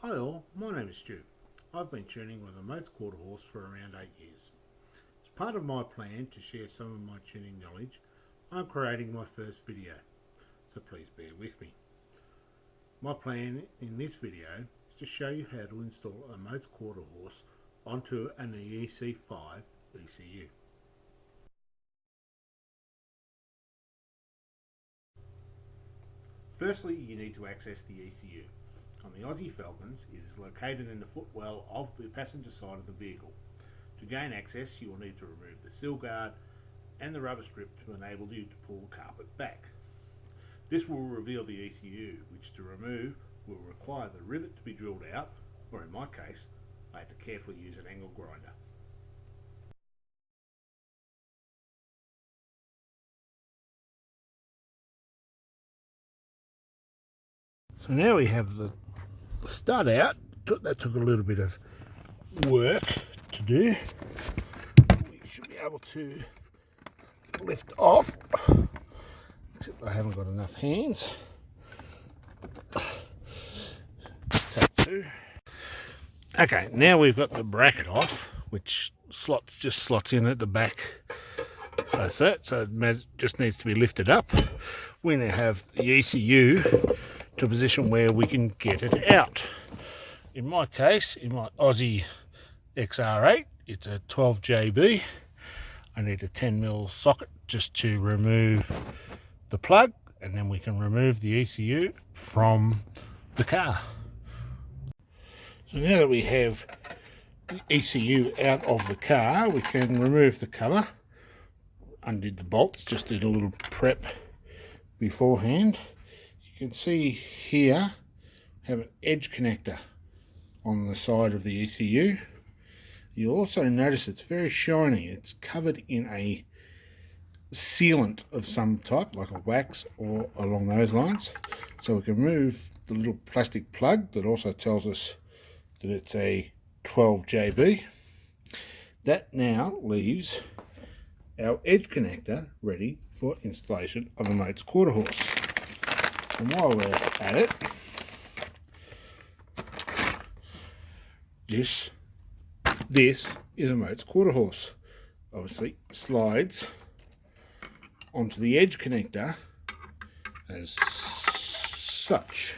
Hi all, my name is Stu. I've been tuning with a Moates Quarterhorse for around 8 years. As part of my plan to share some of my tuning knowledge, I'm creating my first video, so please bear with me. My plan in this video is to show you how to install a Moates Quarterhorse onto an EECV ECU. Firstly, you need to access the ECU. On the Aussie Falcons, it is located in the footwell of the passenger side of the vehicle. To gain access, you will need to remove the sill guard and the rubber strip to enable you to pull the carpet back. This will reveal the ECU, which to remove will require the rivet to be drilled out, or in my case, I had to carefully use an angle grinder. So now we have the stud out. That took a little bit of work to do. We should be able to lift off, except I haven't got enough hands. Take two. Okay, now we've got the bracket off, which just slots in at the back. So it just needs to be lifted up. We now have the ECU to a position where we can get it out. In my case, in my Aussie XR8, it's a 12 JB. I need a 10mm socket just to remove the plug, and then we can remove the ECU from the car. So now that we have the ECU out of the car, we can remove the cover. Undid the bolts, just did a little prep beforehand. You can see here, have an edge connector on the side of the ECU. You'll also notice it's very shiny. It's covered in a sealant of some type, like a wax or along those lines. So we can remove the little plastic plug that also tells us that it's a 12 JB. That now leaves our edge connector ready for installation of a Moates Quarterhorse. And while we're at it, this is a Moates Quarterhorse. Obviously slides onto the edge connector as such.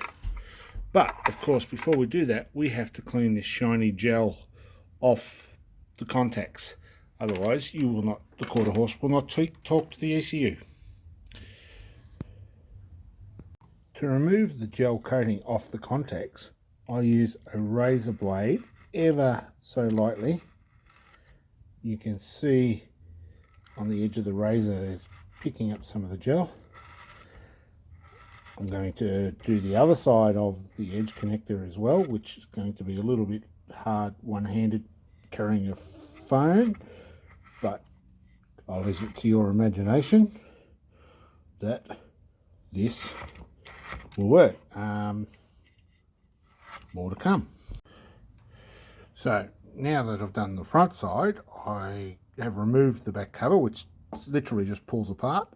But of course, before we do that, we have to clean this shiny gel off the contacts. Otherwise, the Quarterhorse will not talk to the ECU. To remove the gel coating off the contacts, I use a razor blade ever so lightly. You can see on the edge of the razor there's picking up some of the gel. I'm going to do the other side of the edge connector as well, which is going to be a little bit hard one-handed carrying a phone, but I'll leave it to your imagination that this will work. More to come. So now that I've done the front side, I have removed the back cover, which literally just pulls apart.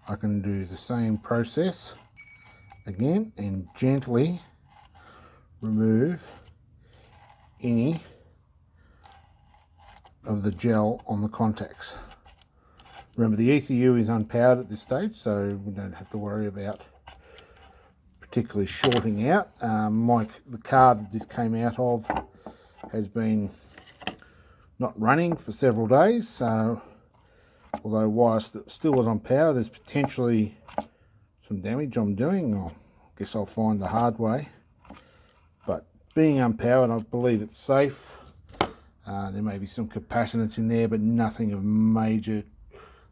I can do the same process again and gently remove any of the gel on the contacts. Remember, the ECU is unpowered at this stage, so we don't have to worry about particularly shorting out. The car that this came out of has been not running for several days, so although whilst it still was on power, there's potentially some damage I'm doing. I guess I'll find the hard way. But being unpowered, I believe it's safe. There may be some capacitance in there, but nothing of major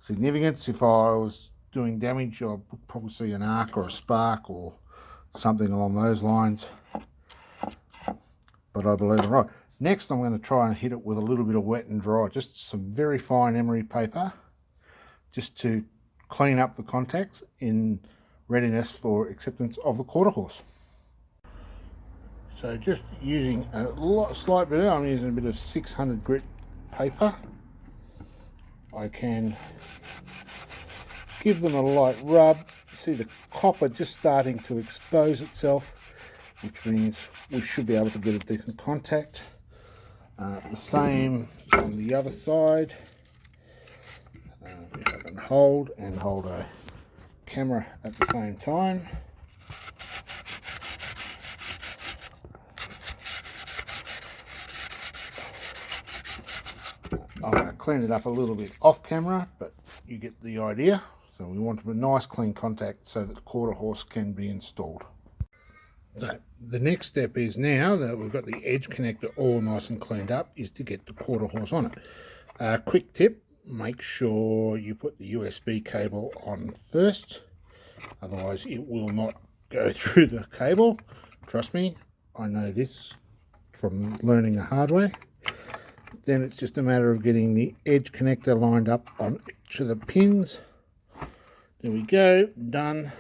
significance. If I was doing damage, I would probably see an arc or a spark or something along those lines, but I believe I'm right. Next, I'm going to try and hit it with a little bit of wet and dry, just some very fine emery paper, just to clean up the contacts in readiness for acceptance of the Quarterhorse. So just using slight bit, I'm using a bit of 600 grit paper. I can give them a light rub. See the copper just starting to expose itself. which means we should be able to get a decent contact. The same on the other side. If I can hold a camera at the same time. I'm going to clean it up a little bit off camera, but you get the idea. So we want a nice clean contact so that the quarterhorse can be installed. So the next step is, now that we've got the edge connector all nice and cleaned up, is to get the quarterhorse on it. Quick tip, make sure you put the USB cable on first, otherwise it will not go through the cable. Trust me, I know this from learning the hard way. Then it's just a matter of getting the edge connector lined up on each of the pins. There we go, done.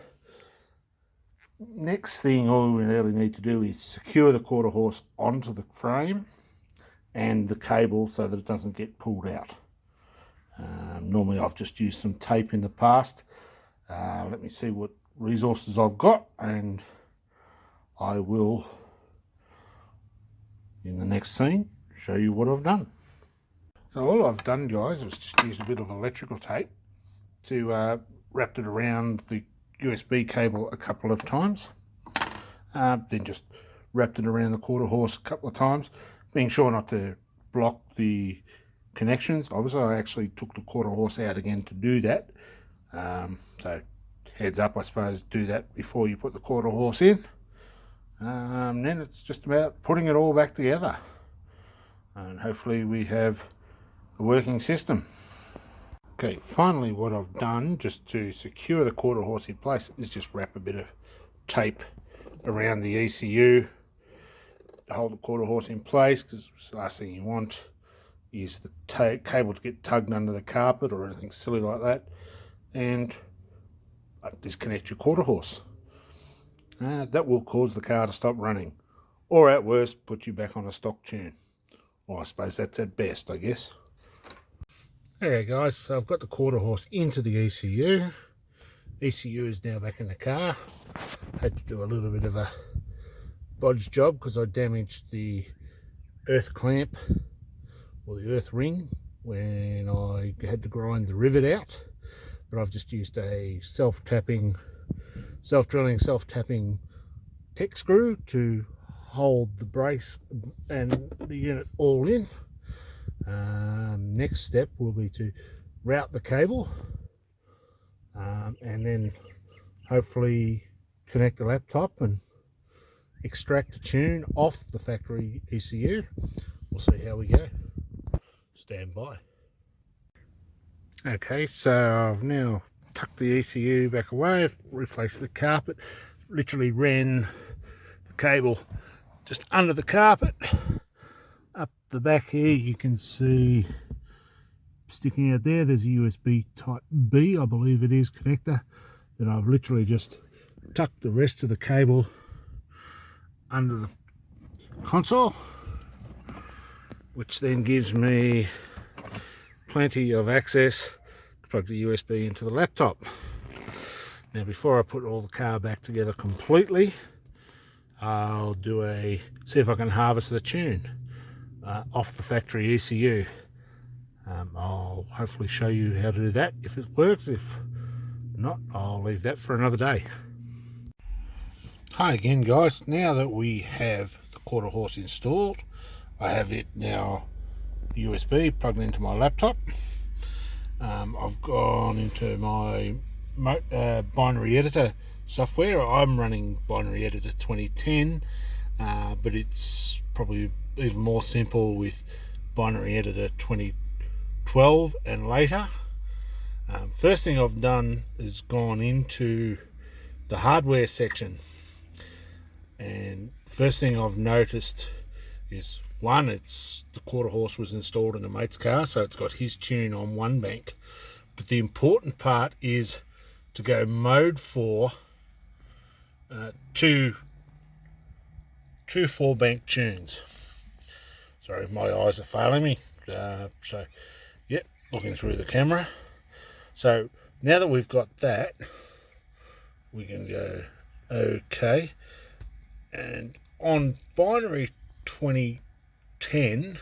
Next thing, all we really need to do is secure the quarterhorse onto the frame and the cable so that it doesn't get pulled out. Normally I've just used some tape in the past. Let me see what resources I've got, and I will, in the next scene, show you what I've done. So all I've done, guys, was just use a bit of electrical tape to wrap it around the USB cable a couple of times. Then just wrapped it around the quarterhorse a couple of times, being sure not to block the connections. Obviously I actually took the quarterhorse out again to do that. So heads up, I suppose, do that before you put the quarterhorse in. Then it's just about putting it all back together, and hopefully we have a working system. Okay, finally what I've done just to secure the quarterhorse in place is just wrap a bit of tape around the ECU to hold the quarterhorse in place, because the last thing you want is the cable to get tugged under the carpet or anything silly like that and disconnect your quarterhorse. That will cause the car to stop running, or at worst put you back on a stock tune. Well, I suppose that's at best, I guess. Okay guys, so I've got the quarterhorse into the ECU. ECU is now back in the car. Had to do a little bit of a bodge job because I damaged the earth clamp, or the earth ring, when I had to grind the rivet out. But I've just used a self-drilling, self-tapping tech screw to hold the brace and the unit all in. Next step will be to route the cable, and then hopefully connect the laptop and extract the tune off the factory ECU. We'll see how we go. Stand by. Okay, so I've now tucked the ECU back away, replaced the carpet, literally ran the cable just under the carpet. Up the back here you can see sticking out there, there's a USB type B, I believe it is, connector that I've literally just tucked the rest of the cable under the console, which then gives me plenty of access to plug the USB into the laptop. Now before I put all the car back together completely, I'll see if I can harvest the tune off the factory ECU. I'll hopefully show you how to do that if it works. If not, I'll leave that for another day. Hi again guys, now that we have the quarterhorse installed, I have it now USB plugged into my laptop. I've gone into my binary editor software. I'm running binary editor 2010, but it's probably even more simple with binary editor 2012 and later. First thing I've done is gone into the hardware section, and first thing I've noticed is, one, it's the quarterhorse was installed in a mate's car, so it's got his tune on one bank. But the important part is to go mode 4, two 4-bank tunes. Sorry, my eyes are failing me. So, yep, looking through the camera. So now that we've got that, we can go OK, And on binary 2010,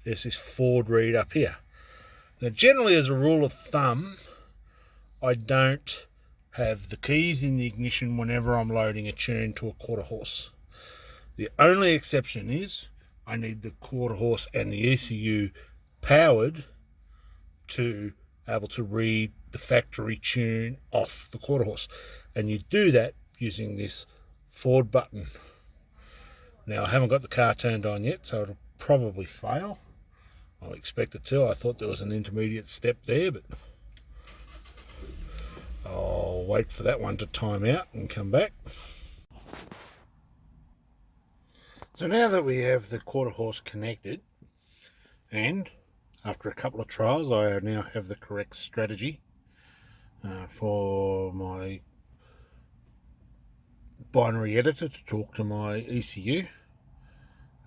there's this Ford read up here. Now generally, as a rule of thumb, I don't have the keys in the ignition whenever I'm loading a tune to a quarter horse. The only exception is I need the quarter horse and the ECU powered to able to read the factory tune off the quarter horse, and you do that using this Ford button. Now I haven't got the car turned on yet, so it'll probably fail. I expect it to. I thought there was an intermediate step there, but I'll wait for that one to time out and come back. So now that we have the quarter horse connected, and after a couple of trials I now have the correct strategy for my binary editor to talk to my ECU.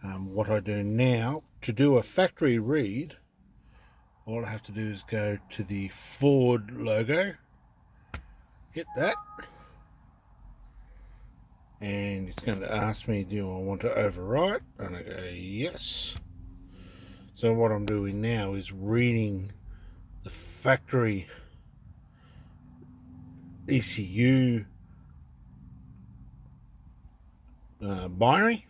What I do now, to do a factory read, all I have to do is go to the Ford logo, hit that, and it's going to ask me, do I want to overwrite? And I go yes. So what I'm doing now is reading the factory ECU binary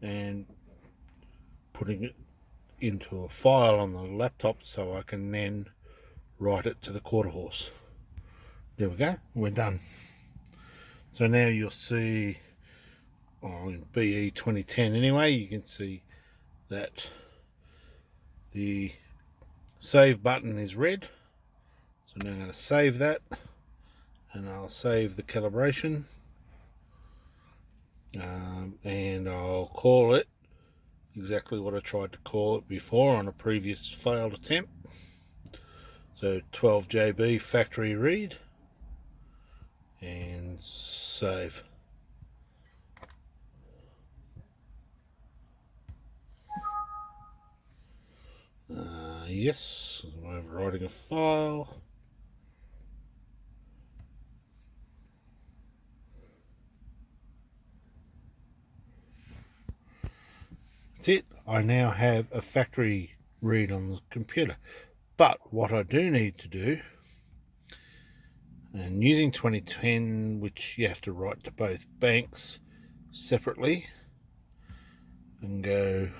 and putting it into a file on the laptop so I can then write it to the quarter horse. There we go, we're done. So now you'll see, in BE 2010 anyway, you can see that the save button is red. So now I'm going to save that, and I'll save the calibration, and I'll call it exactly what I tried to call it before on a previous failed attempt. So 12JB factory read, and save. Yes, I'm overwriting a file. That's it. I now have a factory read on the computer. But what I do need to do, and using 2010, which you have to write to both banks separately, and go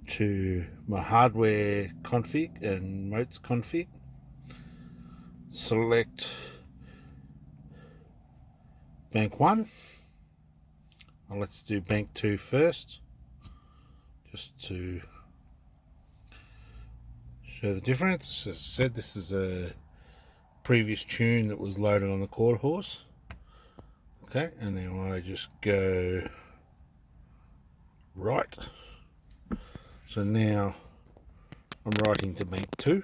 to my hardware config and Moates config, select bank 1. Well, let's do bank 2 first, just to show the difference. As I said, this is a previous tune that was loaded on the quarter horse. Okay, and then I just go right. So now I'm writing to bank 2.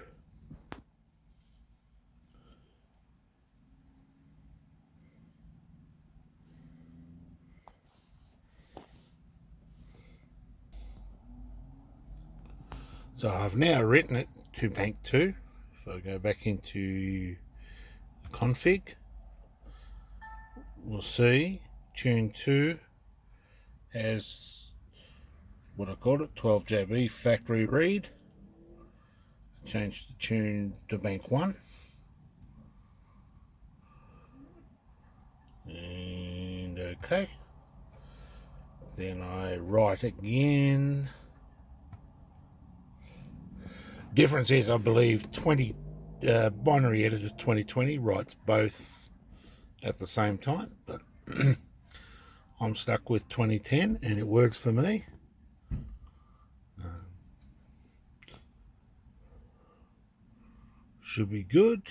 So I've now written it to bank 2. If I go back into the config, we'll see tune 2 has what I called it, 12JB factory read. Change the tune to bank 1. And okay. Then I write again. Difference is, I believe, binary editor 2020 writes both at the same time, but I'm stuck with 2010 and it works for me. Should be good.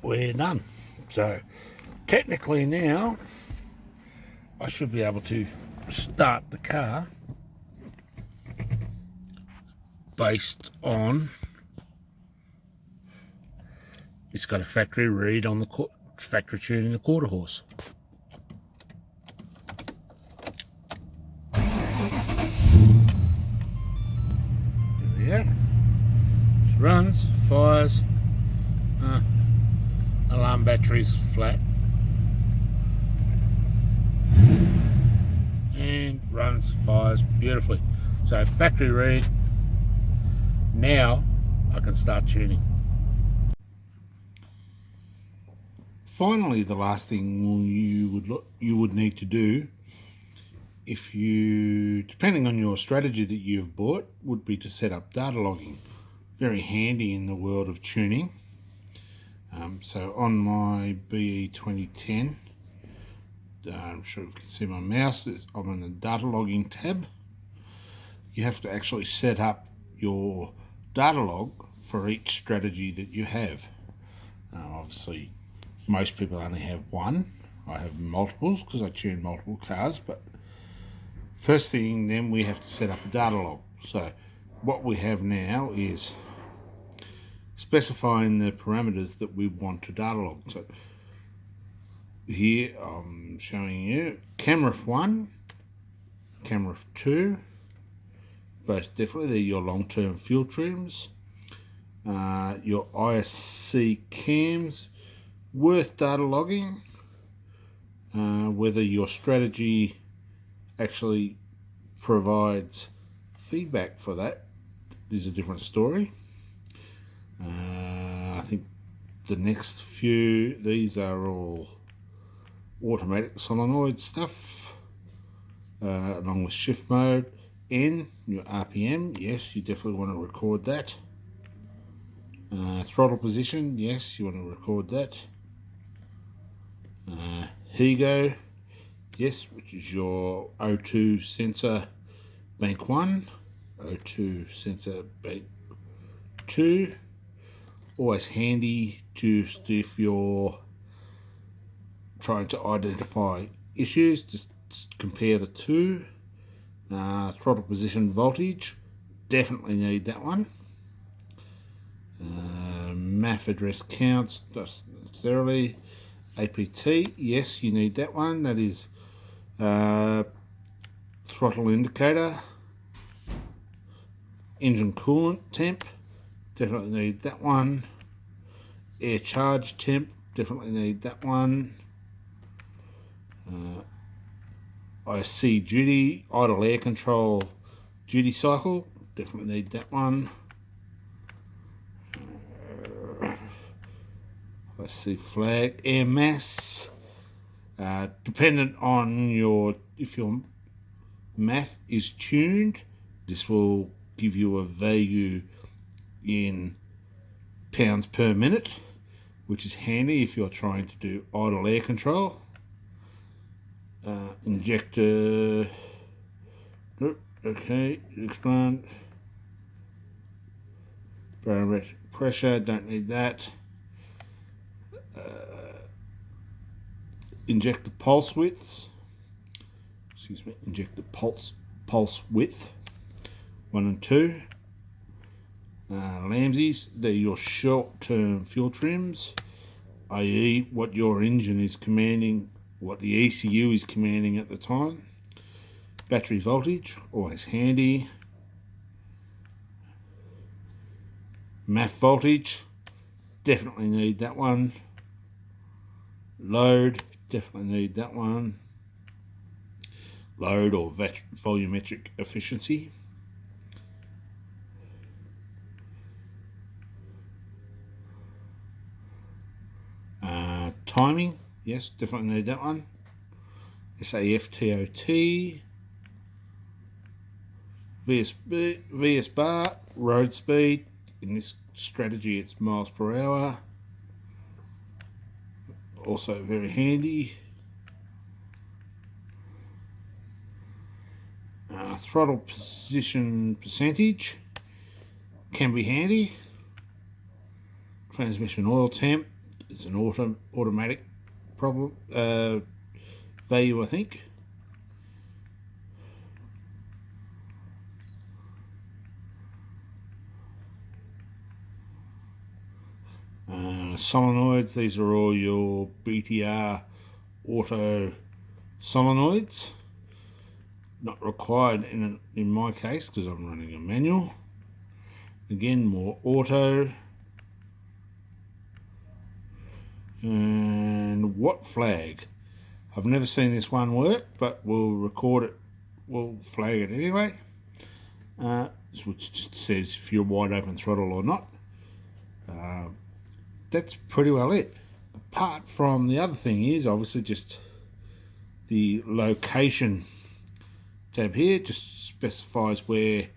We're done. So technically now I should be able to start the car based on it's got a factory read on the factory tune in the quarter horse. There we go. runs, fires, alarm battery's flat, and runs, fires beautifully. So factory read. Now I can start tuning. Finally, the last thing you would need to do, if you, depending on your strategy that you've bought, would be to set up data logging. Very handy in the world of tuning. So on my BE 2010, I'm sure you can see my mouse, I'm in the data logging tab. You have to actually set up your data log for each strategy that you have. Obviously, most people only have one. I have multiples because I tune multiple cars, but first thing then we have to set up a data log. So what we have now is specifying the parameters that we want to data log. So here I'm showing you camera 1, camera 2, both definitely they're your long-term fuel trims, your ISC cams, worth data logging. Whether your strategy actually provides feedback for that is a different story. I think the next few, these are all automatic solenoid stuff, along with shift mode. N, your RPM, yes, you definitely want to record that. Throttle position, yes, you want to record that. HEGO, yes, which is your O2 sensor bank 1, O2 sensor bank 2. Always handy just if you're trying to identify issues, just compare the two. Throttle position voltage, definitely need that one. MAF address counts, not necessarily. APT, yes, you need that one. That is throttle indicator. Engine coolant temp, definitely need that one. Air charge temp, definitely need that one. ISC duty, idle air control duty cycle, definitely need that one. ISC flag, air mass, dependent on if your MAF is tuned, this will give you a value in pounds per minute, which is handy if you're trying to do idle air control. Injector, okay, expand. Barometric pressure, don't need that. Injector pulse width, injector pulse width, 1 and 2. Lamsies, they're your short-term fuel trims, i.e. what your engine is commanding, what the ECU is commanding at the time. Battery voltage, always handy. MAF voltage, definitely need that one. Load, definitely need that one. Load or volumetric efficiency. Timing, yes, definitely need that one. SAF TOT. VS bar, road speed. In this strategy it's miles per hour. Also very handy. Throttle position percentage can be handy. Transmission oil temp, it's an automatic problem value, I think. Solenoids, these are all your BTR auto solenoids. Not required in my case because I'm running a manual. Again, more auto. And what flag? I've never seen this one work, but we'll record it. We'll flag it anyway. Which just says if you're wide open throttle or not. That's pretty well it. Apart from the other thing is obviously just the location tab here. Just specifies where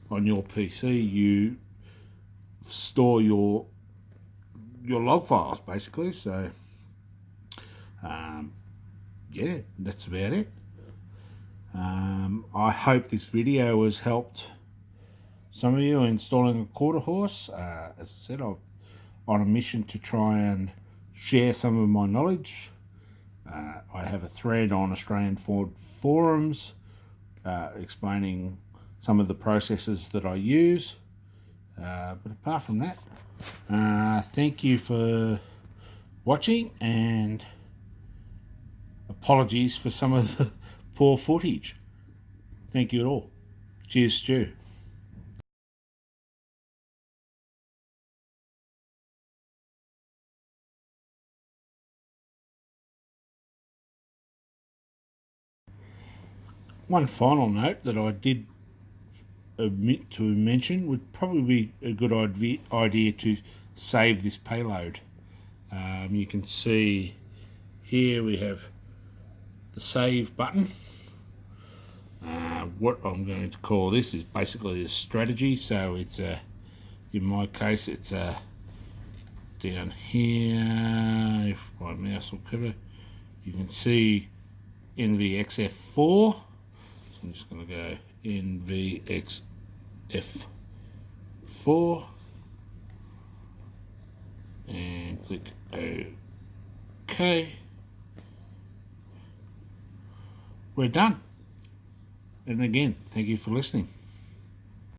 on your PC you store your log files basically. So yeah, that's about it. I hope this video has helped some of you installing a quarter horse. As I said, I'm on a mission to try and share some of my knowledge. I have a thread on Australian Ford forums explaining some of the processes that I use. But apart from that, thank you for watching, and apologies for some of the poor footage. Thank you all. Cheers, Stu. One final note that I did omit to mention would probably be a good idea to save this payload. You can see here we have the save button. What I'm going to call this is basically a strategy. So it's a, in my case, it's a down here. If my mouse will cover, you can see NVXF4. So I'm just going to go NVXF4 and click OK. We're done. And again, thank you for listening.